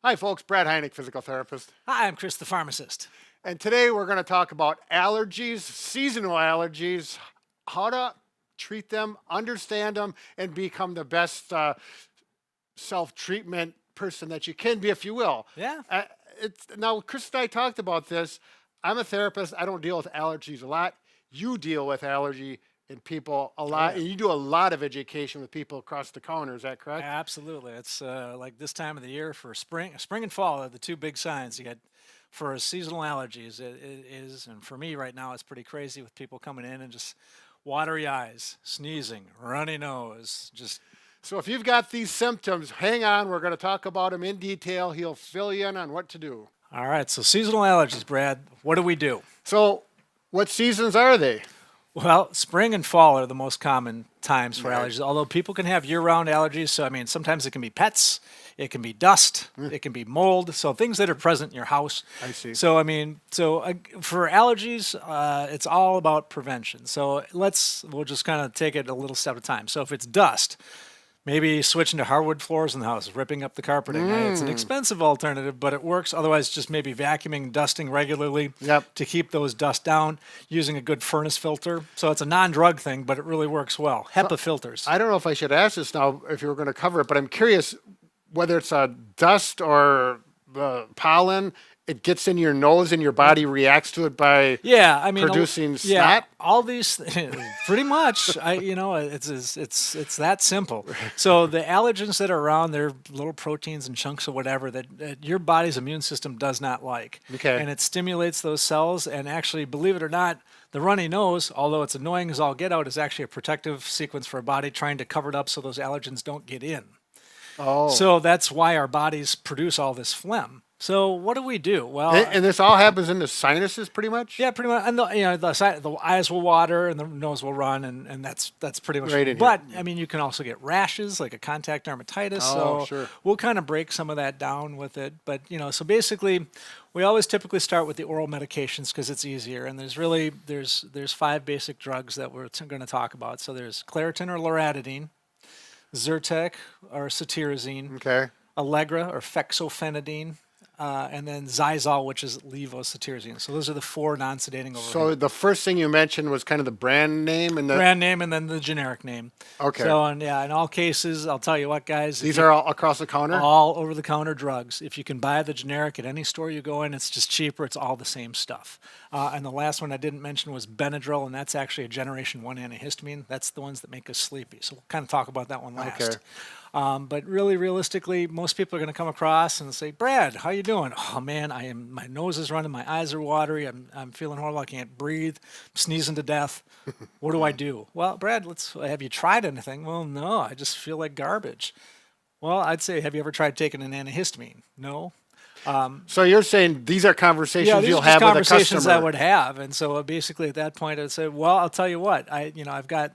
Hi, folks. Brad Heineck, physical therapist. Hi, I'm Chris the Pharmacist. And today we're going to talk about allergies, seasonal allergies, how to treat them, understand them, and become the best self-treatment person that you can be, if you will. Yeah. Now, Chris and I talked about this. I'm a therapist. I don't deal with allergies a lot. You deal with allergy in people a lot, yeah. and you do a lot of education with people across the counter. Is that correct? Absolutely. It's like this time of the year for spring and fall are the two big signs. You got for seasonal allergies, it is, and for me right now, it's pretty crazy with people coming in and just watery eyes, sneezing, runny nose, just. So if you've got these symptoms, hang on. We're going to talk about them in detail. He'll fill you in on what to do. All right, so seasonal allergies, Brad, what do we do? So what seasons are they? Well, spring and fall are the most common times for Right. allergies, although people can have year-round allergies. So, I mean, sometimes it can be pets, it can be dust, it can be mold, so things that are present in your house. I see. So, I mean, for allergies, it's all about prevention. So we'll just kind of take it a little step at a time. So if it's dust, maybe switching to hardwood floors in the house, ripping up the carpeting. It's an expensive alternative, but it works. Otherwise, just maybe vacuuming, dusting regularly Yep. to keep those dust down, using a good furnace filter. So it's a non-drug thing, but it really works well. HEPA filters. I don't know if I should ask this now if you were going to cover it, but I'm curious whether it's dust or pollen. It gets in your nose and your body reacts to it by Yeah, I mean, producing yeah, snot. all these, pretty much. It's that simple. So the allergens that are around, they're little proteins and chunks of whatever that your body's immune system does not like. Okay. And it stimulates those cells. And actually, believe it or not, the runny nose, although it's annoying as all get out, is actually a protective sequence for a body trying to cover it up so those allergens don't get in. Oh. So that's why our bodies produce all this phlegm. So what do we do? Well, And this all happens in the sinuses pretty much? yeah, pretty much. And the eyes will water and the nose will run, and that's pretty much. Right in But here. I mean, you can also get rashes, like a contact dermatitis. Oh, So sure. we'll kind of break some of that down with it. But so basically, we always typically start with the oral medications because it's easier. And there's 5 basic drugs that we're going to talk about. So there's Claritin or loratadine, Zyrtec or cetirizine, Okay. Allegra or fexofenadine, and then Zysol, which is levocetirizine. So those are the 4 non-sedating over So the first thing you mentioned was kind of the brand name and the brand name and then the generic name. Okay. So in all cases, I'll tell you what, guys. These are all across the counter? all over-the-counter drugs. If you can buy the generic at any store you go in, it's just cheaper. It's all the same stuff. And the last one I didn't mention was Benadryl, and that's actually a Generation 1 antihistamine. That's the ones that make us sleepy. So we'll kind of talk about that one last. Okay. But really, realistically, most people are going to come across and say, "Brad, how you doing?" "Oh man, my nose is running, my eyes are watery, I'm feeling horrible, I can't breathe, I'm sneezing to death. What do I do?" "Well, Brad, have you tried anything?" "Well, no, I just feel like garbage." "Well, I'd say, have you ever tried taking an antihistamine?" "No." So you're saying these are conversations Yeah, these you'll are just have with a conversations I customer. would have, and so basically at that point I'd say, "Well, I'll tell you what, I've got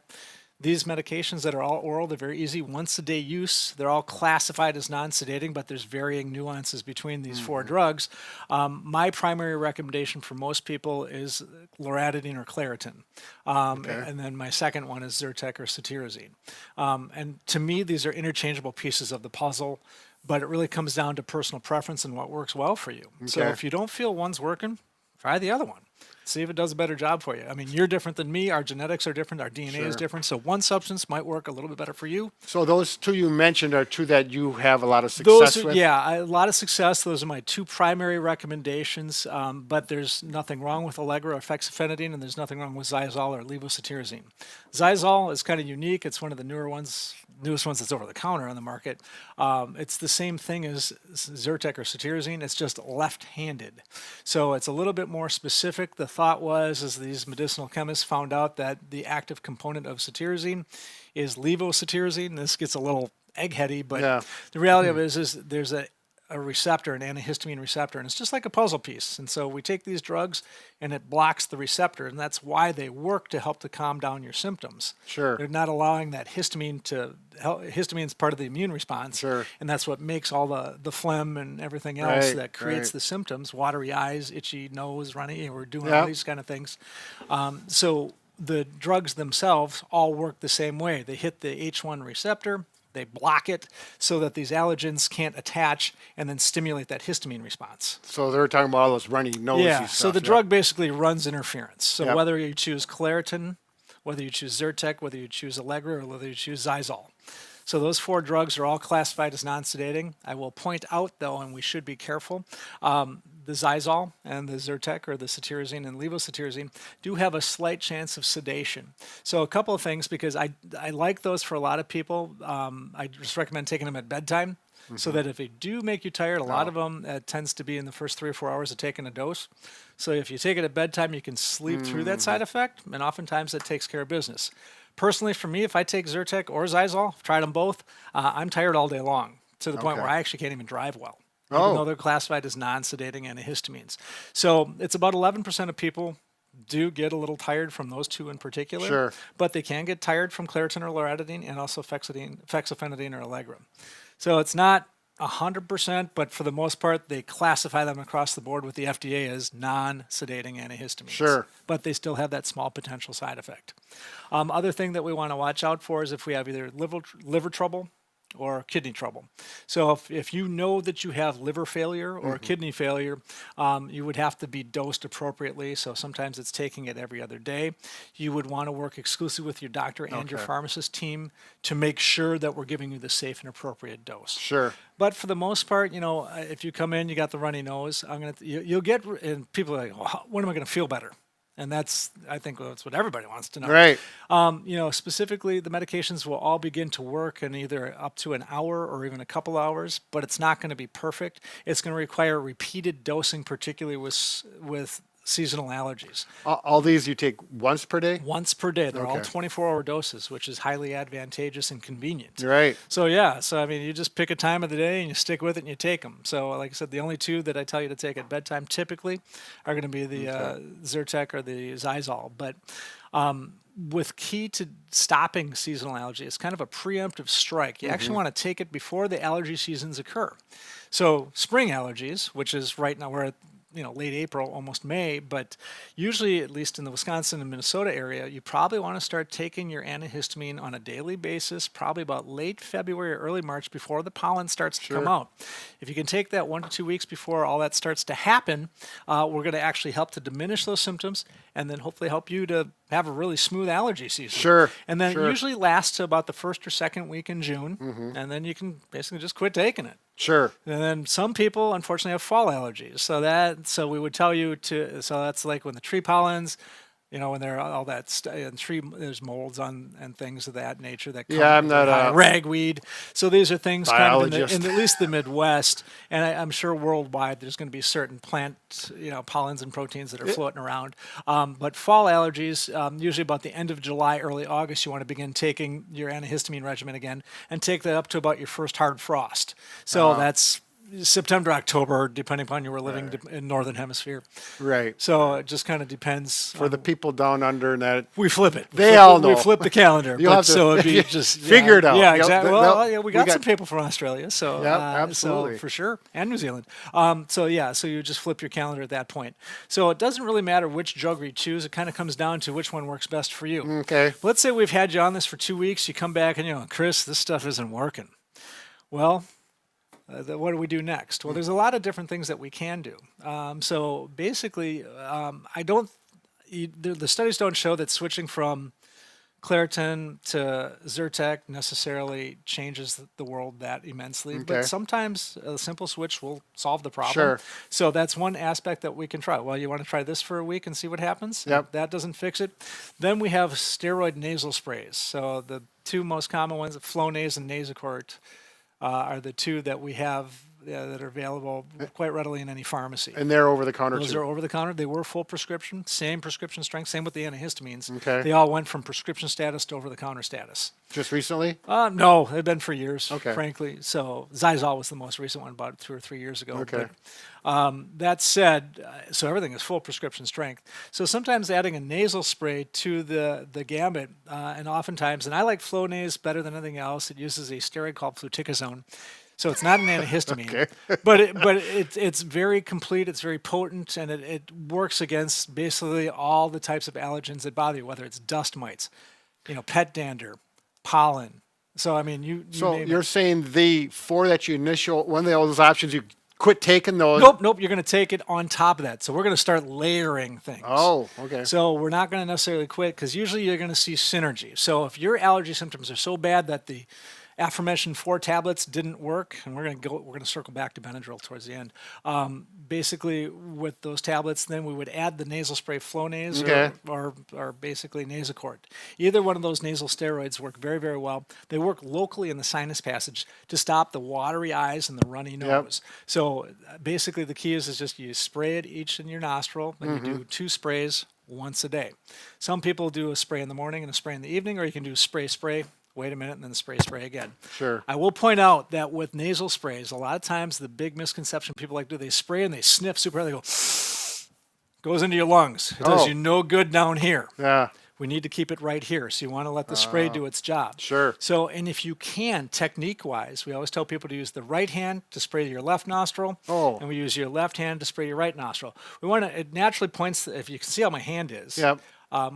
these medications that are all oral. They're very easy, once a day use. They're all classified as non-sedating, but there's varying nuances between these 4 drugs. My primary recommendation for most people is loratadine or Claritin, and then my second one is Zyrtec or cetirizine. And to me, these are interchangeable pieces of the puzzle. But it really comes down to personal preference and what works well for you. So Okay. if you don't feel one's working, try the other one. See if it does a better job for you. I mean, you're different than me. Our genetics are different. Our DNA is Sure. different. So one substance might work a little bit better for you. So those 2 you mentioned are 2 that you have a lot of Those success are, with? yeah, a lot of success. Those are my 2 primary recommendations. But there's nothing wrong with Allegra or fexofenadine, and there's nothing wrong with Zysol or levocetirizine. Zysol is kind of unique. It's one of the newest ones that's over the counter on the market. It's the same thing as Zyrtec or cetirizine. It's just left-handed. So it's a little bit more specific. The thought was, as these medicinal chemists found out, that the active component of cetirizine is levocetirizine. This gets a little eggheady, but Yeah. the reality of it is there's a receptor, an antihistamine receptor, and it's just like a puzzle piece. And so we take these drugs and it blocks the receptor, and that's why they work to help to calm down your symptoms. Sure. They're not allowing that histamine to help. Histamine is part of the immune response, Sure. and that's what makes all the phlegm and everything else Right, that creates right. the symptoms: watery eyes, itchy nose, runny. We're doing Yeah. all these kind of things. So the drugs themselves all work the same way. They hit the H1 receptor. They block it so that these allergens can't attach and then stimulate that histamine response. So they're talking about all those runny nosy Yeah, stuff. so the drug basically runs interference. So Yep. whether you choose Claritin, whether you choose Zyrtec, whether you choose Allegra, or whether you choose Xyzal. So those 4 drugs are all classified as non-sedating. I will point out, though, and we should be careful, the Xyzal and the Zyrtec, or the cetirizine and levocetirizine, do have a slight chance of sedation. So a couple of things, because I like those for a lot of people. I just recommend taking them at bedtime, so that if they do make you tired, a lot of them tends to be in the first 3 or 4 hours of taking a dose. So if you take it at bedtime, you can sleep through that side effect, and oftentimes that takes care of business. Personally, for me, if I take Zyrtec or Xyzal, I've tried them both, I'm tired all day long, to the point where I actually can't even drive well, even though they're classified as non-sedating antihistamines. So it's about 11% of people do get a little tired from those 2 in particular, Sure. but they can get tired from Claritin or Loratadine, and also fexofenadine or Allegra. So it's not 100%, but for the most part, they classify them across the board with the FDA as non-sedating antihistamines. Sure. But they still have that small potential side effect. Other thing that we want to watch out for is if we have either liver trouble or kidney trouble. So if you know that you have liver failure or kidney failure, you would have to be dosed appropriately. So sometimes it's taking it every other day. You would want to work exclusively with your doctor and your pharmacist team to make sure that we're giving you the safe and appropriate dose. Sure. But for the most part, if you come in, you got the runny nose, you'll get, and people are like, oh, when am I going to feel better? And I think that's what everybody wants to know. Right. Specifically, the medications will all begin to work in either up to an hour or even a couple hours, but it's not going to be perfect. It's going to require repeated dosing, particularly with seasonal allergies. All these you take once per day? Once per day. They're all Okay. 24-hour doses, which is highly advantageous and convenient. Right. So you just pick a time of the day and you stick with it and you take them. So like I said, the only 2 that I tell you to take at bedtime typically are going to be the Zyrtec or the Xyzal. But with key to stopping seasonal allergy, it's kind of a preemptive strike. You actually want to take it before the allergy seasons occur. So spring allergies, which is right now we're at late April, almost May, but usually, at least in the Wisconsin and Minnesota area, you probably want to start taking your antihistamine on a daily basis, probably about late February or early March before the pollen starts to come out. If you can take that 1 to 2 weeks before all that starts to happen, we're going to actually help to diminish those symptoms and then hopefully help you to have a really smooth allergy season. Sure. And then it usually lasts to about the 1st or 2nd week in June, and then you can basically just quit taking it. Sure. And then some people, unfortunately, have fall allergies. So we would tell you so that's like when the tree pollens, when there are all that and there's molds and things of that nature that come. Yeah, I'm not a ragweed. So these are things kind of biologist. in at least the Midwest, and I'm sure worldwide there's going to be certain plant, pollens and proteins that are floating around. But fall allergies, usually about the end of July, early August, you want to begin taking your antihistamine regimen again and take that up to about your first hard frost. So that's September, October, depending upon you were living in Northern Hemisphere. Right. So it just kind of depends. For the people down under and that. We flip it. They all know. We flip the calendar. You'll have to so it'd be just figure it out. Yeah, Yep, exactly. they'll- Well, we got we some got- people from Australia, so Yep, absolutely. so for sure, and New Zealand. So you just flip your calendar at that point. So it doesn't really matter which drug you choose. It kind of comes down to which one works best for you. Okay. Let's say we've had you on this for 2 weeks. You come back and Chris, this stuff isn't working. Well, what do we do next? Well, there's a lot of different things that we can do. So basically, the studies don't show that switching from Claritin to Zyrtec necessarily changes the world that immensely, Okay. but sometimes a simple switch will solve the problem. Sure. So that's one aspect that we can try. Well, you want to try this for a week and see what happens? Yep. If that doesn't fix it. Then we have steroid nasal sprays. So the 2 most common ones, Flonase and Nasacort, are the 2 that we have that are available quite readily in any pharmacy. And they're over the counter Those too. are over the counter. They were full prescription, same prescription strength, same with the antihistamines. Okay. They all went from prescription status to over the counter status. Just recently? No, they've been for years, Okay. frankly. So Xyzal was the most recent one, about 2 or 3 years ago. Okay. But, that said, so everything is full prescription strength. So sometimes adding a nasal spray to the gambit, and oftentimes, and I like Flonase better than anything else. It uses a steroid called fluticasone. So it's not an antihistamine, Okay. but it's very complete. It's very potent, and it works against basically all the types of allergens that bother you, whether it's dust mites, pet dander, pollen, So I mean, you So name you're it. saying the four that you initial, one of those options, you quit taking those? Nope. You're going to take it on top of that. So we're going to start layering things. Oh, okay. So we're not going to necessarily quit because usually you're going to see synergy. So if your allergy symptoms are so bad that the aforementioned 4 tablets didn't work, and we're going to circle back to Benadryl towards the end. Basically, with those tablets, then we would add the nasal spray Flonase Okay. or basically Nasacort. Either one of those nasal steroids work very, very well. They work locally in the sinus passage to stop the watery eyes and the runny nose. So basically, the key is just you spray it each in your nostril, and you do 2 sprays once a day. Some people do a spray in the morning and a spray in the evening, or you can do spray, wait a minute, and then spray again. Sure. I will point out that with nasal sprays, a lot of times the big misconception people like do, they spray and they sniff super hard. They go, goes into your lungs. It does you no good down here. Yeah. We need to keep it right here. So you want to let the spray do its job. Sure. So, and if you can, technique-wise, we always tell people to use the right hand to spray your left nostril, and we use your left hand to spray your right nostril. We want to, it naturally points, if you can see how my hand is, Yep.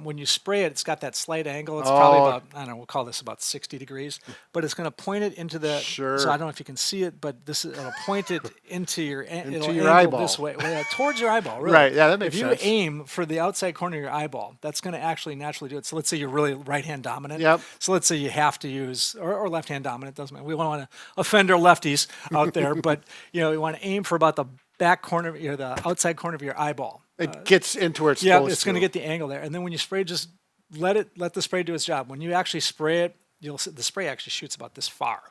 when you spray it, it's got that slight angle. It's probably about, I don't know, we'll call this about 60 degrees, but it's going to point it into the, Sure. so I don't know if you can see it, but it'll point it into your, it'll your angle eyeball. this way, towards your eyeball, really. Right, yeah, that makes If sense. you aim for the outside corner of your eyeball, that's going to actually naturally do it. So let's say you're really right-hand dominant. Yep. So let's say you have to use, or left-hand dominant, doesn't matter. We don't want to offend our lefties out there, but you want to aim for about the back corner, the outside corner of your eyeball. It gets into where it's Yeah, supposed it's to. going to get the angle there. And then when you spray, just let the spray do its job. When you actually spray it, the spray actually shoots about this far.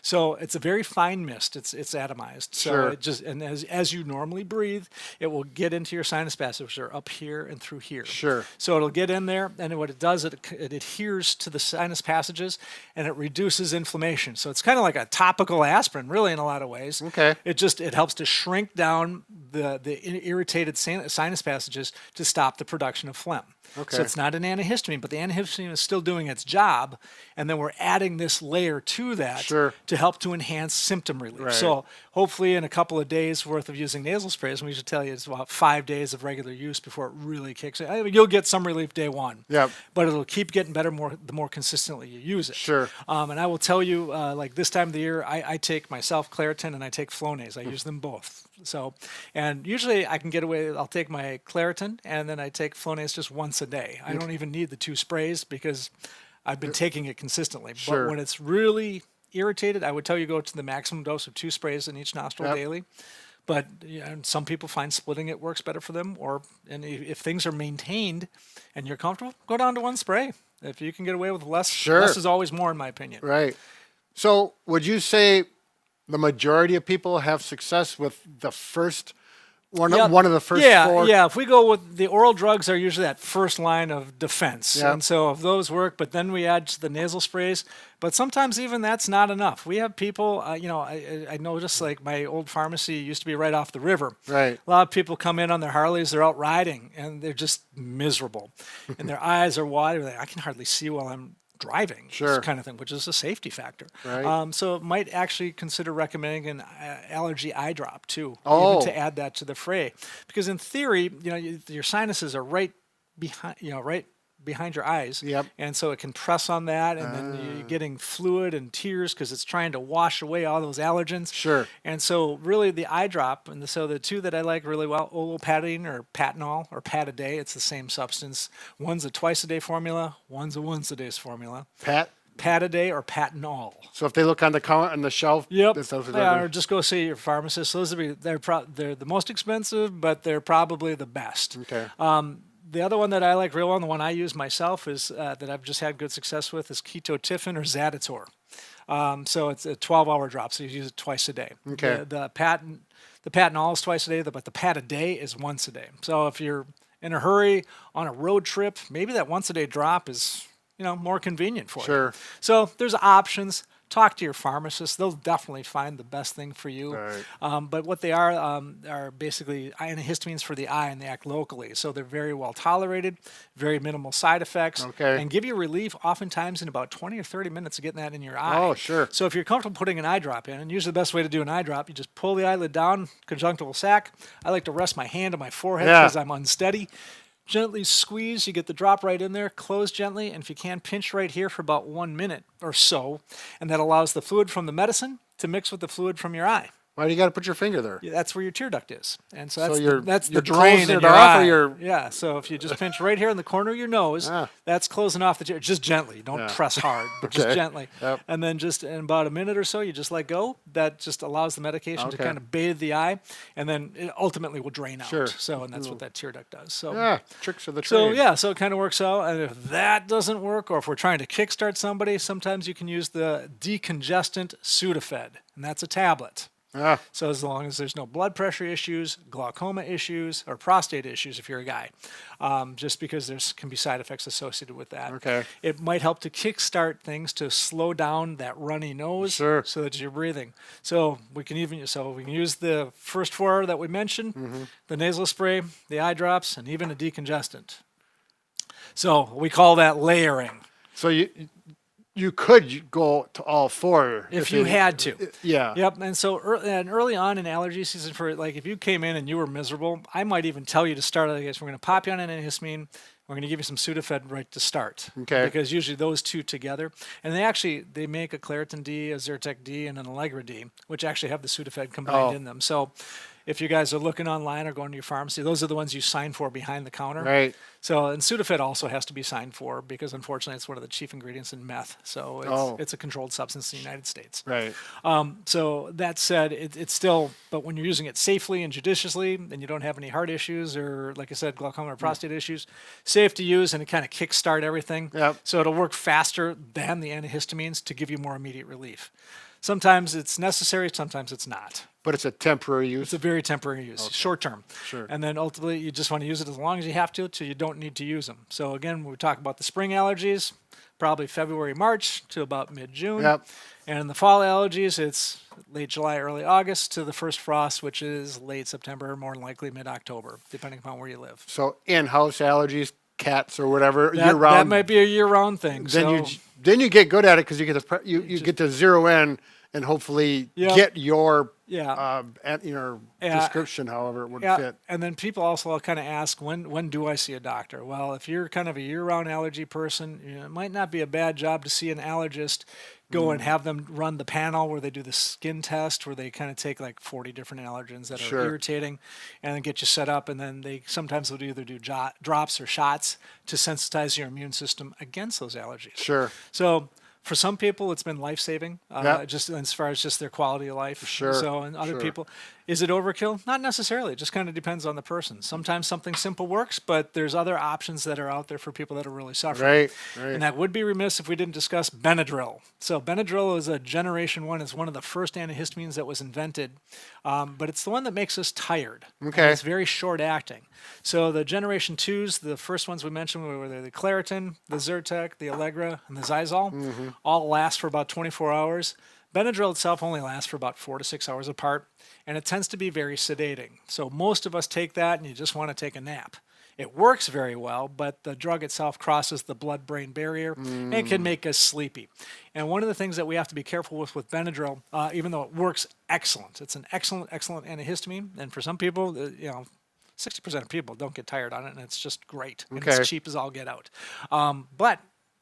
So it's a very fine mist. It's atomized. So Sure. it just, and as you normally breathe, it will get into your sinus passages, which are up here and through here. Sure. So it'll get in there, and what it does, it adheres to the sinus passages, and it reduces inflammation. So it's kind of like a topical aspirin, really, in a lot of ways. Okay. It helps to shrink down the irritated sinus passages to stop the production of phlegm. Okay. So it's not an antihistamine, but the antihistamine is still doing its job, and then we're adding this layer to that Sure. to help to enhance symptom relief. Right. So hopefully in a couple of days worth of using nasal sprays, and we should tell you it's about 5 days of regular use before it really kicks in. I mean, you'll get some relief day one, Yep. but it'll keep getting better the more consistently you use it. Sure. And I will tell you, like this time of the year, I take myself Claritin and I take Flonase. I use them both. So, and usually I can get away. I'll take my Claritin and then I take Flonase just once a day. I don't even need the 2 sprays because I've been taking it consistently. Sure. But when it's really irritated, I would tell you go to the maximum dose of 2 sprays in each nostril daily. But some people find splitting it works better for them. And if things are maintained and you're comfortable, go down to 1 spray. If you can get away with less, Sure. less is always more, in my opinion. Right. So would you say the majority of people have success with the first one of the first 4? Yeah. If we go with the oral drugs, are usually that first line of defense, Yeah. and so if those work, but then we add the nasal sprays. But sometimes even that's not enough. We have people, I noticed like my old pharmacy used to be right off the river. Right. A lot of people come in on their Harleys, they're out riding, and they're just miserable, and their eyes are watery. I can hardly see while I'm driving, Sure. this kind of thing, which is a safety factor. Right. So it might actually consider recommending an allergy eye drop too, Oh. even to add that to the fray, because in theory, your sinuses are right behind your eyes, Yep. and so it can press on that, and then you're getting fluid and tears because it's trying to wash away all those allergens. Sure. And so really the eye drop, and so the 2 that I like really well, olopatadine or Patanol or Pat a day, it's the same substance. One's a twice-a-day formula, one's a once-a-day formula. Pat a day or Patanol. So if they look on the shelf, Yep. this stuff is Yeah, everywhere. or just go see your pharmacist. Those would be they're the most expensive, but they're probably the best. Okay. The other one that I like real well, and the one I use myself is that I've just had good success with is ketotifen or Zaditor. So it's a 12-hour drop, so you use it twice a day. Okay. The Patanol is twice a day, but the Pat a day is once a day. So if you're in a hurry on a road trip, maybe that once a day drop is more convenient for you. Sure. So there's options. Talk to your pharmacist; they'll definitely find the best thing for you. Right. But what they are basically antihistamines for the eye, and they act locally, so they're very well tolerated, very minimal side effects, Okay. and give you relief oftentimes in about 20 or 30 minutes of getting that in your eye. Oh, sure. So if you're comfortable putting an eye drop in, and usually the best way to do an eye drop, you just pull the eyelid down, conjunctival sac. I like to rest my hand on my forehead Yeah. because I'm unsteady. gently squeeze. You get the drop right in there, close gently, and if you can, pinch right here for about 1 minute or so, and that allows the fluid from the medicine to mix with the fluid from your eye. Why do you got to put your finger there? Yeah, that's where your tear duct is, and so So that's you're the drain closing in it your off, or eye. you're- Yeah, so if you just pinch right here in the corner of your nose, that's closing off the tear. Just gently, don't press hard, but just Okay. gently. Yep. And then just in about a minute or so, you just let go. That just allows the medication to Okay. kind of bathe the eye, and then it ultimately will drain out. Sure. So, and that's what that tear duct does. So. Yeah, tricks of the trade. So yeah, so it kind of works out. And if that doesn't work, or if we're trying to kickstart somebody, sometimes you can use the decongestant Sudafed, and that's a tablet. Ah, So as long as there's no blood pressure issues, glaucoma issues, or prostate issues if you're a guy, just because there's can be side effects associated with that. Okay. It might help to kickstart things to slow down that runny nose Sure. so that you're breathing. So we can use the first four that we mentioned, the nasal spray, the eye drops, and even a decongestant. So we call that layering. so you could go to all four If you had to. Yeah. Yep. And so early on in allergy season, for like if you came in and you were miserable, I might even tell you to start. I guess we're going to pop you on an antihistamine. We're going to give you some Sudafed right to start. Okay. Because usually those two together, and they make a Claritin D, a Zyrtec D, and an Allegra D, which actually have the Sudafed combined in them. So if you guys are looking online or going to your pharmacy, those are the ones you sign for behind the counter. Right. So, and Sudafed also has to be signed for because unfortunately it's one of the chief ingredients in meth. So it's a controlled substance in the United States. Right. So that said, it's still, but when you're using it safely and judiciously, and you don't have any heart issues or, like I said, glaucoma or prostate issues, safe to use, and it kind of kickstart everything. Yep. So it'll work faster than the antihistamines to give you more immediate relief. Sometimes it's necessary, sometimes it's not. But it's a temporary use. It's a very temporary use, short term. Sure. And then ultimately, you just want to use it as long as you have to, till you don't need to use them. So again, when we talk about the spring allergies, probably February, March to about mid-June. Yep. And in the fall allergies, it's late July, early August to the first frost, which is late September, more than likely mid-October, depending upon where you live. So in-house allergies, cats or whatever, That year-round. might be a year-round thing. Then you get good at it because you get to you get to zero in and hopefully get your prescription, however it would fit. And then people also kind of ask, when do I see a doctor? Well, if you're kind of a year-round allergy person, it might not be a bad job to see an allergist. Go and have them run the panel where they do the skin test, where they kind of take like 40 different allergens that are irritating, and then get you set up. And then sometimes they'll either do drops or shots to sensitize your immune system against those allergies. Sure. So for some people, it's been life-saving, just as far as just their quality of life. Sure. So, and other people, is it overkill? Not necessarily. It just kind of depends on the person. Sometimes something simple works, but there's other options that are out there for people that are really suffering. Right. And that would be remiss if we didn't discuss Benadryl. So Benadryl is a generation one. It's one of the first antihistamines that was invented, but it's the one that makes us tired. Okay. And it's very short-acting. So the generation twos, the first ones we mentioned were the Claritin, the Zyrtec, the Allegra, and the Zysol. All last for about 24 hours. Benadryl itself only lasts for about 4 to 6 hours apart, and it tends to be very sedating. So most of us take that and you just want to take a nap. It works very well, but the drug itself crosses the blood-brain barrier and can make us sleepy. And one of the things that we have to be careful with Benadryl, even though it works excellent, it's an excellent antihistamine, and for some people, 60% of people don't get tired on it, and it's just great. And it's cheap as all get out. But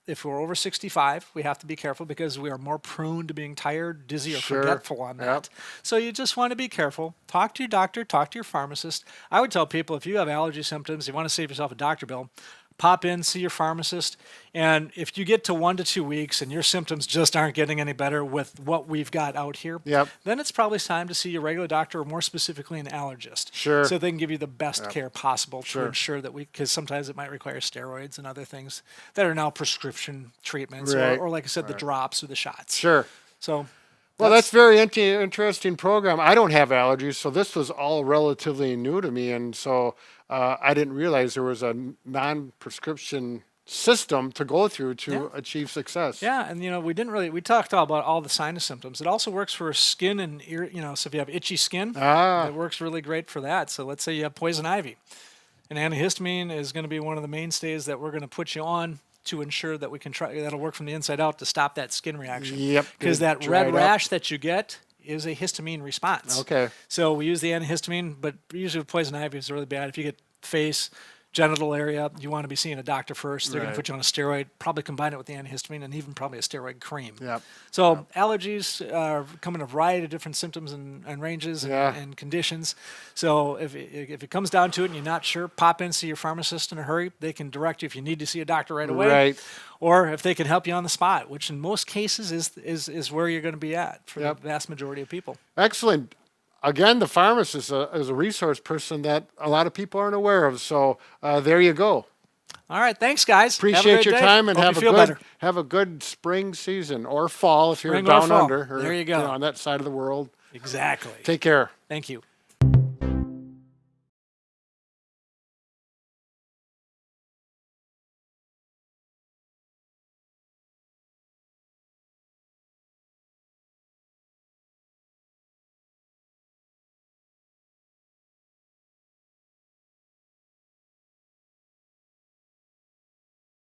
if we're over 65, we have to be careful because we are more prone to being tired, dizzy, or forgetful on that. So you just want to be careful. Talk to your doctor, talk to your pharmacist. I would tell people if you have allergy symptoms, you want to save yourself a doctor bill, pop in, see your pharmacist. And if you get to 1 to 2 weeks and your symptoms just aren't getting any better with what we've got out here, then it's probably time to see your regular doctor, or more specifically an allergist. Sure. So they can give you the best care possible to ensure that because sometimes it might require steroids and other things that are now prescription treatments, or like I said, the drops or the shots. Sure. So. Well, that's very interesting program. I don't have allergies, so this was all relatively new to me, and so I didn't realize there was a non-prescription system to go through to achieve success. Yeah, and we talked about all the sinus symptoms. It also works for skin and ear, so if you have itchy skin, it works really great for that. So let's say you have poison ivy. An antihistamine is going to be one of the mainstays that we're going to put you on to ensure that we can that'll work from the inside out to stop that skin reaction. Yep. Because that red rash that you get is a histamine response. Okay. So we use the antihistamine, but usually with poison ivy it's really bad. If you get face, genital area, you want to be seeing a doctor first. They're going Right. to put you on a steroid, probably combine it with the antihistamine, and even probably a steroid cream. Yep. So allergies come in a variety of different symptoms and ranges Yeah. and conditions. So if it comes down to it and you're not sure, pop in, see your pharmacist in a hurry. They can direct you if you need to see a doctor right away. Right. Or if they can help you on the spot, which in most cases is where you're going to be at for Yep. the vast majority of people. Excellent. Again, the pharmacist is a resource person that a lot of people aren't aware of. So there you go. All right, thanks, guys. Have a Appreciate great your day. time and Hope have you a feel good better. have a good spring season or fall if you're Spring or down fall. under or There you go. on that side of the world. Exactly. Take care. Thank you.